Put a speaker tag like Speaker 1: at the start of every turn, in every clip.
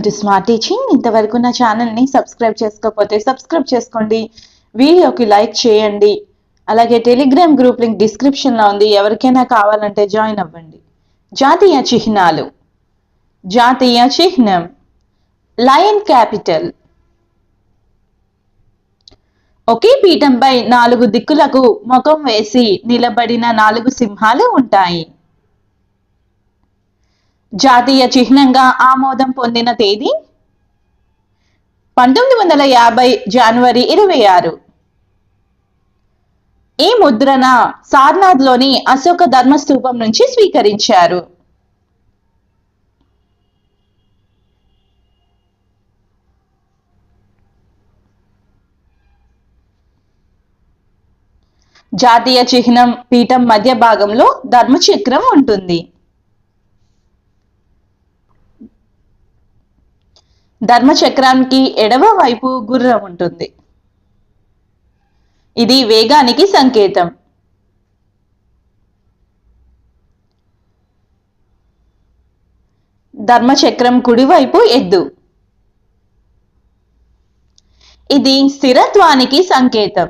Speaker 1: To smart teaching. ఇంతవరకు నా ఛానల్ని సబ్స్క్రైబ్ చేసుకోకపోతే సబ్స్క్రైబ్ చేసుకోండి, వీడియోకి లైక్ చేయండి. అలాగే టెలిగ్రామ్ గ్రూప్ లింక్ డిస్క్రిప్షన్లో ఉంది, ఎవరికైనా కావాలంటే జాయిన్ అవ్వండి. జాతీయ చిహ్నాలు. జాతీయ చిహ్నం లయన్ క్యాపిటల్. ఒకే పీఠంపై 4 దిక్కులకు ముఖం వేసి నిలబడిన 4 సింహాలు ఉంటాయి. జాతీయ చిహ్నంగా ఆమోదం పొందిన తేదీ 1950 జనవరి 26. ఈ ముద్రణ సార్నాథ్లోని అశోక ధర్మస్తూపం నుంచి స్వీకరించారు. జాతీయ చిహ్నం పీఠం మధ్య భాగంలో ధర్మచక్రం ఉంటుంది. ధర్మచక్రానికి ఎడమ వైపు గుర్రం ఉంటుంది. ఇది వేగానికి సంకేతం. ధర్మచక్రం కుడివైపు ఎద్దు. ఇది స్థిరత్వానికి సంకేతం.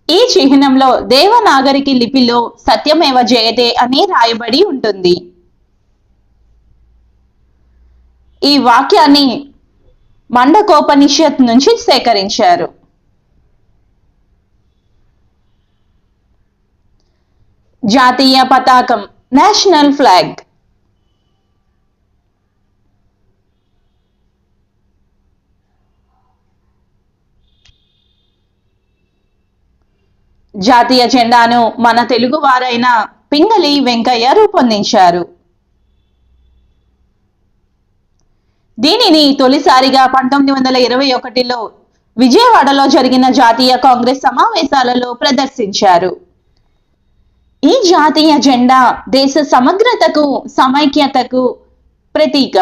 Speaker 1: ఈ చిహ్నంలో దేవనాగరికి లిపిలో సత్యమేవ జయతే అని రాయబడి ఉంటుంది. ఈ వాక్యాన్ని మండకోపనిషత్ నుంచి సేకరించారు. జాతీయ పతాకం నేషనల్ ఫ్లాగ్. జాతీయ జెండాను మన తెలుగువారైన పింగళి వెంకయ్య రూపొందించారు. దీనిని తొలిసారిగా 1921లో విజయవాడలో జరిగిన జాతీయ కాంగ్రెస్ సమావేశాలలో ప్రదర్శించారు. ఈ జాతీయ జెండా దేశ సమగ్రతకు, సమైక్యతకు ప్రతీక.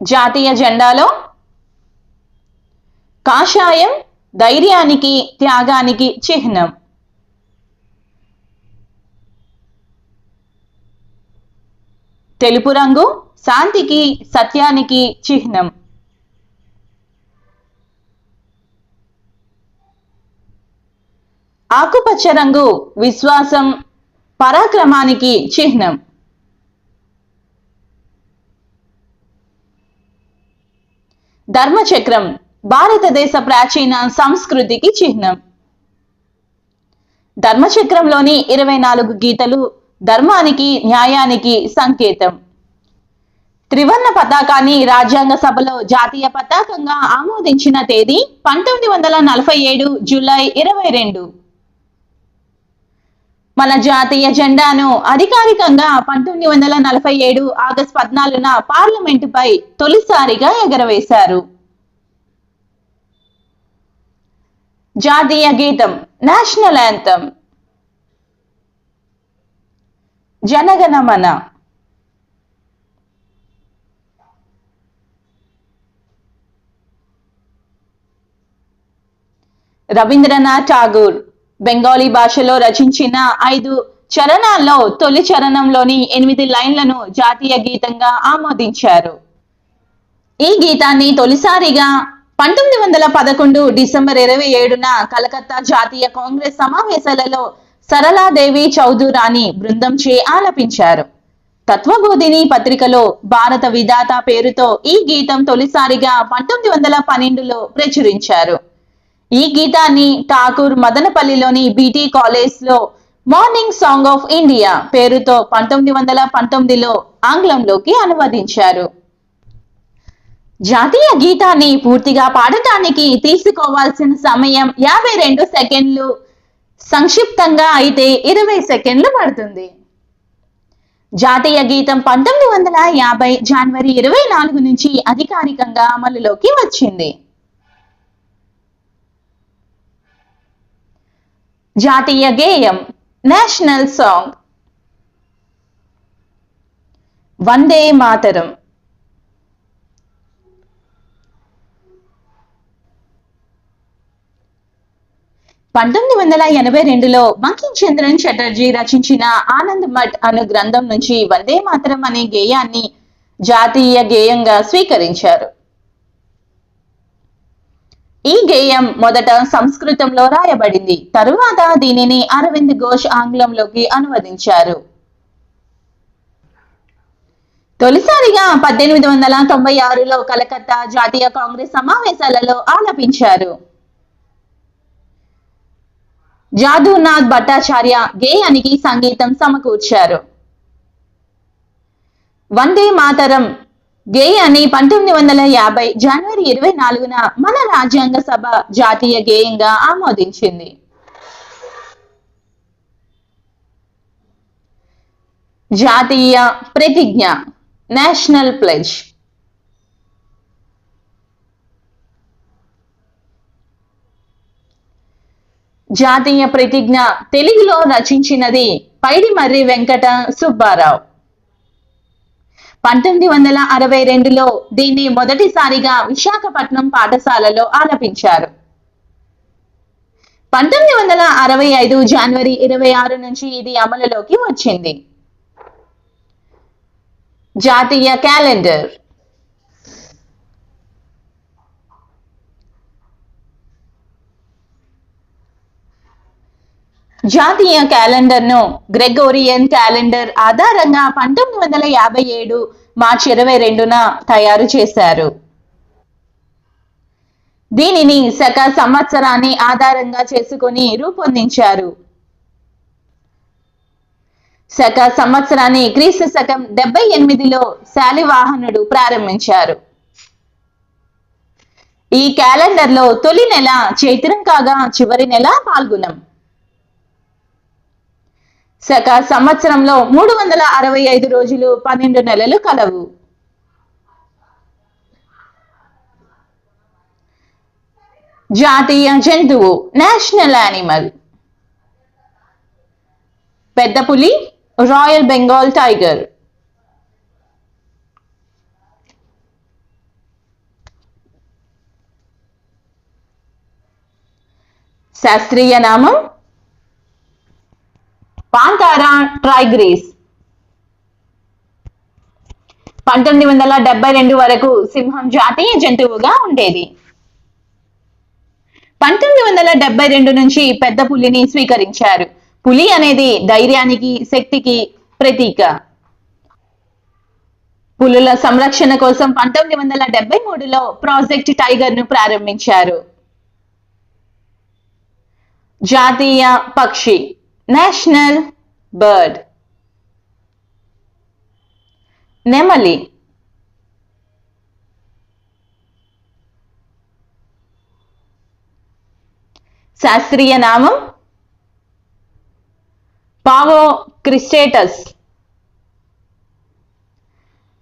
Speaker 1: జాతీయ జెండాలో కాషాయం ధైర్యానికి, త్యాగానికి చిహ్నం. తెలుపు రంగు శాంతికి, సత్యానికి చిహ్నం. ఆకుపచ్చ రంగు విశ్వాసం, పరాక్రమానికి చిహ్నం. ధర్మచక్రం భారతదేశ ప్రాచీన సంస్కృతికి చిహ్నం. ధర్మచక్రంలోని 24 గీతలు ధర్మానికి, న్యాయానికి సంకేతం. త్రివర్ణ పతాకాన్ని రాజ్యాంగ సభలో జాతీయ పతాకంగా ఆమోదించిన తేదీ 1947 జూలై 22. మన జాతీయ జెండాను అధికారికంగా 1947 ఆగస్టు 14న పార్లమెంటుపై తొలిసారిగా ఎగరవేశారు. జాతీయ గీతం నేషనల్ యాంథమ్ జనగణమన. రవీంద్రనాథ్ ఠాగూర్ బెంగాలీ భాషలో రచించిన 5 చరణాల్లో తొలి చరణంలోని 8 లైన్లను జాతీయ గీతంగా ఆమోదించారు. ఈ గీతాన్ని తొలిసారిగా 1911 డిసెంబర్ 27న కలకత్తా జాతీయ కాంగ్రెస్ సమావేశాలలో సరళాదేవి చౌధురాణి బృందంచే ఆలపించారు. తత్వబోధిని పత్రికలో భారత విధాత పేరుతో ఈ గీతం తొలిసారిగా 1912లో ప్రచురించారు. ఈ గీతాన్ని ఠాకూర్ మదనపల్లిలోని బీటీ కాలేజ్లో మార్నింగ్ సాంగ్ ఆఫ్ ఇండియా పేరుతో 1919లో ఆంగ్లంలోకి అనువదించారు. జాతీయ గీతాన్ని పూర్తిగా పాడటానికి తీసుకోవాల్సిన సమయం 52 సెకండ్లు, సంక్షిప్తంగా అయితే 20 సెకండ్లు పడుతుంది. జాతీయ గీతం 1950 జనవరి 24 నుంచి అధికారికంగా అమలులోకి వచ్చింది. జాతీయ గేయం నేషనల్ సాంగ్ వందే మాతరం. 1982లో బంకిం చంద్రన్ చటర్జీ రచించిన ఆనంద్ మఠ్ అను గ్రంథం నుంచి వందే మాతరం అనే గేయాన్ని జాతీయ గేయంగా స్వీకరించారు. ఈ గేయం మొదట సంస్కృతంలో రాయబడింది. తరువాత దీనిని అరవింద్ ఘోష్ ఆంగ్లంలోకి అనువదించారు. తొలిసారిగా 1896లో కలకత్తా జాతీయ కాంగ్రెస్ సమావేశాలలో ఆలపించారు. జాదూనాథ్ భట్టాచార్య గేయానికి సంగీతం సమకూర్చారు. వందే మాతరం గేయాన్ని 1950 జనవరి 24న మన రాజ్యాంగ సభ జాతీయ గేయంగా ఆమోదించింది. జాతీయ ప్రతిజ్ఞ నేషనల్ ప్లెడ్జ్. జాతీయ ప్రతిజ్ఞ తెలుగులో రచించినది పైడిమర్రి వెంకట సుబ్బారావు. 1962లో దీన్ని మొదటిసారిగా విశాఖపట్నం పాఠశాలలో ఆలపించారు. 1965 జనవరి 26 నుంచి ఇది అమలులోకి వచ్చింది. జాతీయ క్యాలెండర్. జాతీయ క్యాలెండర్ను గ్రెగోరియన్ క్యాలెండర్ ఆధారంగా 1957 మార్చి 22న తయారు చేశారు. దీనిని శక సంవత్సరాన్ని ఆధారంగా చేసుకొని రూపొందించారు. శక సంవత్సరాన్ని క్రీస్తు శకం 78లో శాలివాహనుడు ప్రారంభించారు. ఈ క్యాలెండర్లో తొలి నెల చైత్రం కాగా చివరి నెల పాల్గొనం. శక సంవత్సరంలో 365 రోజులు 12 నెలలు కలవు. జాతీయ జంతువు నేషనల్ యానిమల్. పెద్ద పులి రాయల్ బెంగాల్ టైగర్. శాస్త్రీయ నామం పాంతారా ట్రైగ్రిస్. 1972 వరకు సింహం జాతీయ జంతువుగా ఉండేది. 1972 నుంచి పెద్ద పులిని స్వీకరించారు. పులి అనేది ధైర్యానికి, శక్తికి ప్రతీక. పులుల సంరక్షణ కోసం 1973లో ప్రాజెక్ట్ టైగర్ ను ప్రారంభించారు. జాతీయ పక్షి నేషనల్ బర్డ్. నెమలి. శాస్త్రీయ నామం పావో క్రిస్టేటస్.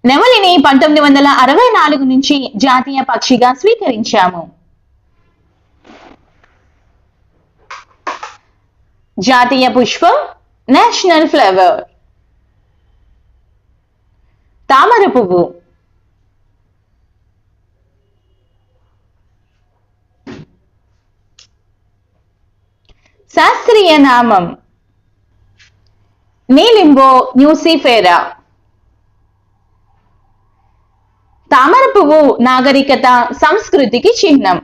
Speaker 1: నెమలిని 1964 నుంచి జాతీయ పక్షిగా స్వీకరించాము. జాతీయ పుష్పం నేషనల్ ఫ్లవర్. తామర పువ్వు. శాస్త్రీయ నామం నీలింబో న్యూసిఫెరా. తామర పువ్వు నాగరికత, సంస్కృతికి చిహ్నం.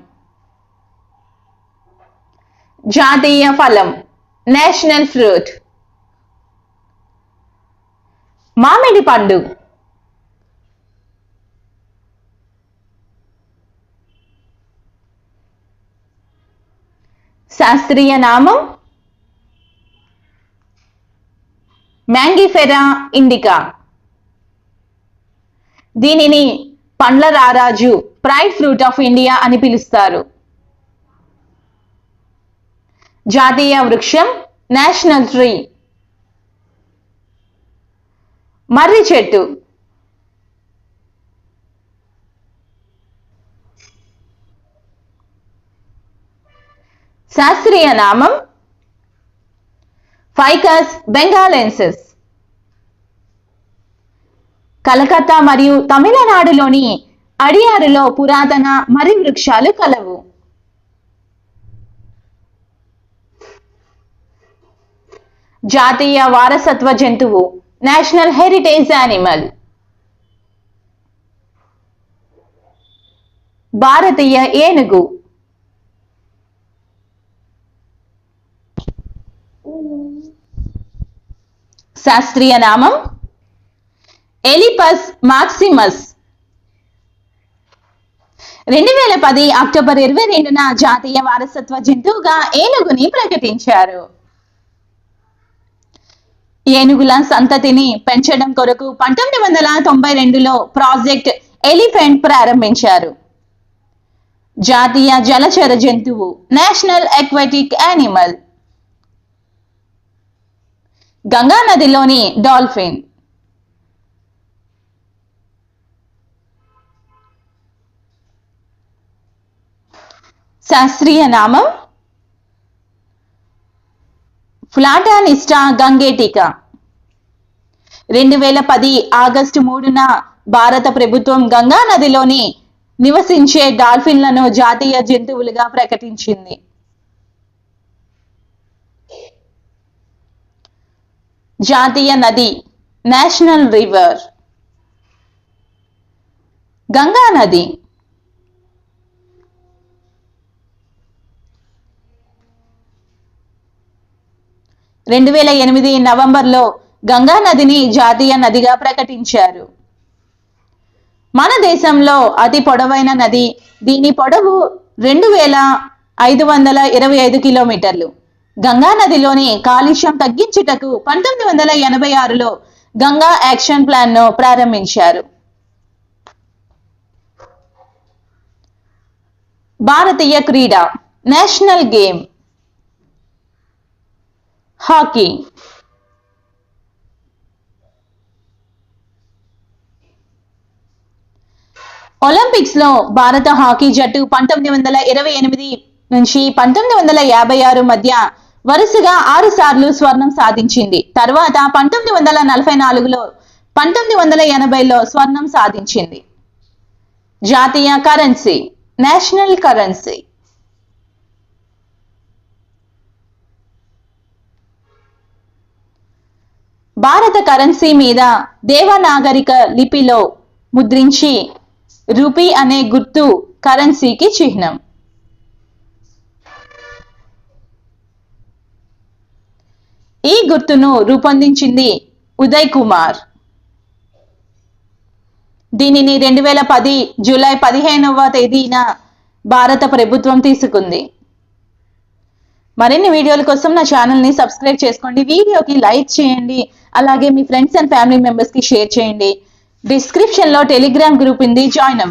Speaker 1: జాతీయ ఫలం నేషనల్ ఫ్రూట్. మామిడి పండు. శాస్త్రీయ నామం మ్యాంగిఫెరా ఇండికా. దీనిని పండ్ల రారాజు, ప్రైడ్ ఫ్రూట్ ఆఫ్ ఇండియా అని పిలుస్తారు. జాతీయ వృక్షం నేషనల్ ట్రీ. మర్రి చెట్టు. శాస్త్రీయ నామం ఫైకస్ బెంగాలెన్సిస్. కలకత్తా మరియు తమిళనాడులోని అడియారులో పురాతన మర్రి వృక్షాలు కలవు. జాతీయ వారసత్వ జంతువు, నేషనల్ హెరిటేజ్ యానిమల్. భారతీయ ఏనుగు. శాస్త్రీయ నామం ఎలిపస్ మాక్సిమస్. 2010 అక్టోబర్ 22న జాతీయ వారసత్వ జంతువుగా ఏనుగుని ప్రకటించారు. ఏనుగుల సంతతిని పెంచడం కొరకు 1992లో ప్రాజెక్ట్ ఎలిఫెంట్ ప్రారంభించారు. జాతీయ జలచర జంతువు, నేషనల్ అక్వాటిక్ యానిమల్. గంగా నదిలోని డాల్ఫిన్. శాస్త్రీయ నామం ఫ్లాటానిస్టా గంగేటికా. 2010 ఆగస్టు 3న భారత ప్రభుత్వం గంగా నదిలోని నివసించే డాల్ఫిన్లను జాతీయ జంతువులుగా ప్రకటించింది. జాతీయ నది, నేషనల్ రివర్. గంగా నది. నవంబర్లో గంగా నదిని జాతీయ నదిగా ప్రకటించారు. మన దేశంలో అతి పొడవైన నది. దీని పొడవు 2525 కిలోమీటర్లు. గంగా నదిలోని కాలుష్యం తగ్గించుటకు 1986లో గంగా యాక్షన్ ప్లాన్ ను ప్రారంభించారు. భారతీయ క్రీడ, నేషనల్ గేమ్. హాకీ. ఒలింపిక్స్ లో భారత హాకీ జట్టు 1928 నుంచి 1956 మధ్య వరుసగా 6 సార్లు స్వర్ణం సాధించింది. తర్వాత 1944లో, 1980లో స్వర్ణం సాధించింది. జాతీయ కరెన్సీ, నేషనల్ కరెన్సీ. భారత కరెన్సీ మీద దేవనాగరిక లిపిలో ముద్రించి రూపీ అనే గుర్తు కరెన్సీకి చిహ్నం. ఈ గుర్తును రూపొందించింది ఉదయ్ కుమార్. దీనిని 2010 జూలై 15వ తేదీన భారత ప్రభుత్వం తీసుకుంది. మరిన్ని వీడియోల కోసం నా ఛానల్ ని సబ్స్క్రైబ్ చేసుకోండి. వీడియోకి లైక్ చేయండి. అలాగే మీ ఫ్రెండ్స్ అండ్ ఫ్యామిలీ మెంబర్స్ కి షేర్ చేయండి. డిస్క్రిప్షన్ లో టెలిగ్రామ్ గ్రూప్ ఉంది, జాయిన్ అవ్వండి.